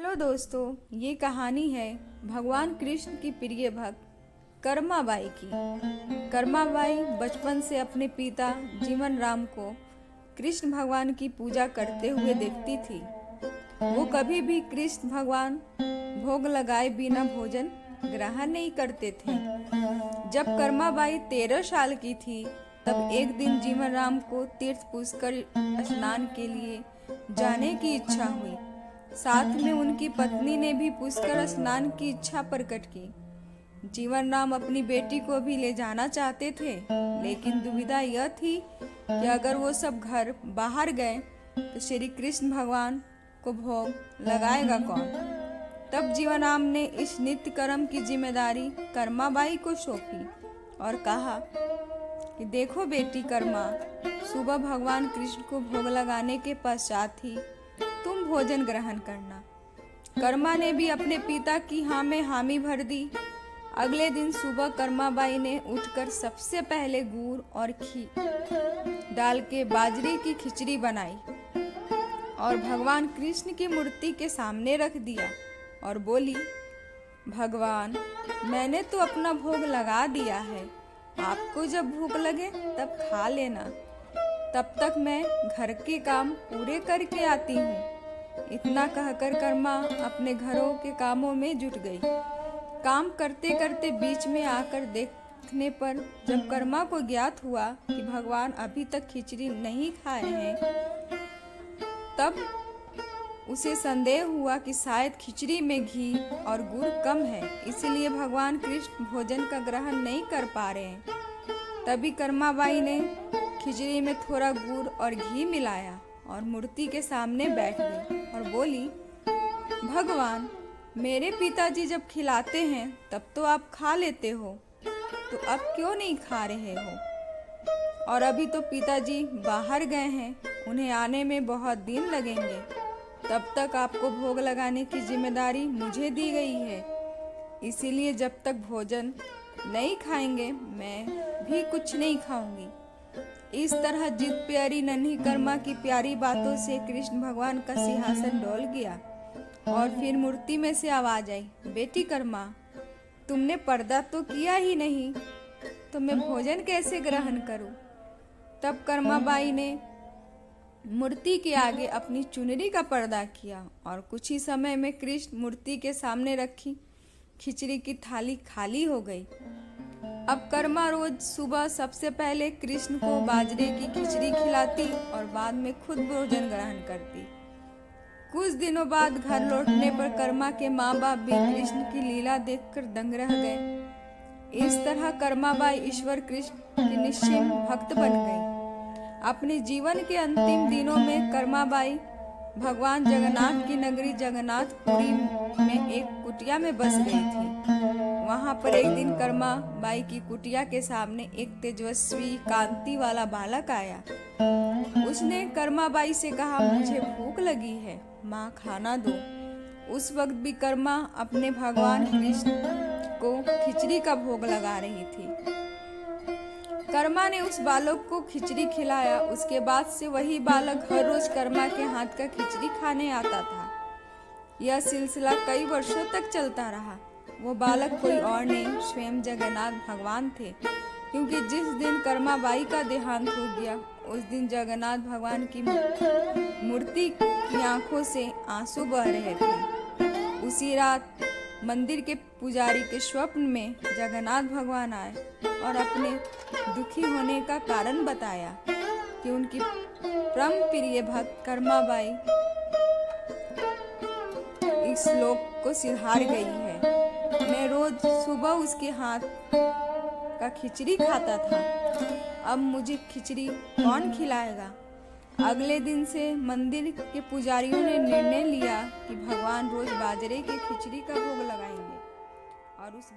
Hello दोस्तों, ये कहानी है भगवान कृष्ण की प्रिय भक्त कर्माबाई की। कर्माबाई बचपन से अपने पिता जीवन राम को कृष्ण भगवान की पूजा करते हुए देखती थी। वो कभी भी कृष्ण भगवान भोग लगाए बिना भोजन ग्रहण नहीं करते थे। जब कर्माबाई 13 साल की थी, तब एक दिन जीवन राम को तीर्थ पुष्कर स्नान के लिए जाने की इच्छा हुई। साथ में उनकी पत्नी ने भी पुष्कर स्नान की इच्छा प्रकट की। जीवन राम अपनी बेटी को भी ले जाना चाहते थे, लेकिन दुविधा यह थी कि अगर वो सब घर बाहर गए तो श्री कृष्ण भगवान को भोग लगाएगा कौन। तब जीवन राम ने इस नित्य कर्म की जिम्मेदारी कर्माबाई को सौंपी और कहा कि देखो बेटी कर्मा, सुबह भगवान कृष्ण को भोग लगाने के पश्चात ही तुम भोजन ग्रहण करना। कर्मा ने भी अपने पिता की हाँ में हामी भर दी। अगले दिन सुबह कर्माबाई ने उठकर सबसे पहले गुड़ और घी डाल के बाजरे की खिचड़ी बनाई और भगवान कृष्ण की मूर्ति के सामने रख दिया और बोली, भगवान, मैंने तो अपना भोग लगा दिया है, आपको जब भूख लगे तब खा लेना, तब तक मैं घर के काम पूरे करके आती हूँ। इतना कहकर कर्मा अपने घरों के कामों में जुट गई। काम करते करते बीच में आकर देखने पर जब कर्मा को ज्ञात हुआ कि भगवान अभी तक खिचड़ी नहीं खाए हैं, तब उसे संदेह हुआ कि शायद खिचड़ी में घी और गुड़ कम है, इसलिए भगवान कृष्ण भोजन का ग्रहण नहीं कर पा रहे हैं। तभी कर्माबाई ने खिचड़ी में थोड़ा गुड़ और घी मिलाया और मूर्ति के सामने बैठ गई और बोली, भगवान, मेरे पिताजी जब खिलाते हैं तब तो आप खा लेते हो, तो अब क्यों नहीं खा रहे हो? और अभी तो पिताजी बाहर गए हैं, उन्हें आने में बहुत दिन लगेंगे, तब तक आपको भोग लगाने की जिम्मेदारी मुझे दी गई है, इसीलिए जब तक भोजन नहीं खाएंगे मैं भी कुछ नहीं खाऊंगी। इस तरह जिद प्यारी नन्ही कर्मा की प्यारी बातों से कृष्ण भगवान का सिंहासन डोल गया और फिर मूर्ति में से आवाज आई, बेटी कर्मा, तुमने पर्दा तो किया ही नहीं, तो मैं भोजन कैसे ग्रहण करूं? तब कर्माबाई ने मूर्ति के आगे अपनी चुनरी का पर्दा किया और कुछ ही समय में कृष्ण मूर्ति के सामने रखी खिचड़ी की थाली खाली हो गई। अब कर्मा रोज सुबह सबसे पहले कृष्ण को बाजरे की खिचड़ी खिलाती और बाद में खुद भोजन ग्रहण करती। कुछ दिनों बाद घर लौटने पर कर्मा के माँ बाप भी कृष्ण की लीला देखकर दंग रह गए। इस तरह कर्माबाई ईश्वर कृष्ण की निश्चिम भक्त बन गई। अपने जीवन के अंतिम दिनों में कर्माबाई भगवान जगन्नाथ की नगरी जगन्नाथपुरी में एक कुटिया में बस गई थी। वहां पर एक दिन कर्मा बाई की कुटिया के सामने एक तेजस्वी कांति वाला बालक आया। उसने कर्मा बाई से कहा, मुझे भूख लगी है, माँ खाना दो। उस वक्त भी कर्मा अपने भगवान कृष्ण को खिचड़ी का भोग लगा रही थी। कर्मा ने उस बालक को खिचड़ी खिलाया। उसके बाद से वही बालक हर रोज कर्मा के हाथ का खिचड़ी खाने आता था। यह सिलसिला कई वर्षों तक चलता रहा। वो बालक कोई और नहीं, स्वयं जगन्नाथ भगवान थे, क्योंकि जिस दिन कर्माबाई का देहांत हो गया, उस दिन जगन्नाथ भगवान की मूर्ति की आंखों से आंसू बह रहे थे। उसी रात मंदिर के पुजारी के स्वप्न में जगन्नाथ भगवान आए और अपने दुखी होने का कारण बताया कि उनकी परम प्रिय भक्त कर्माबाई इस लोक को सिधार गई है। मैं रोज सुबह उसके हाथ का खिचड़ी खाता था, अब मुझे खिचड़ी कौन खिलाएगा? अगले दिन से मंदिर के पुजारियों ने निर्णय लिया कि भगवान रोज बाजरे की खिचड़ी का भोग लगाएंगे और उस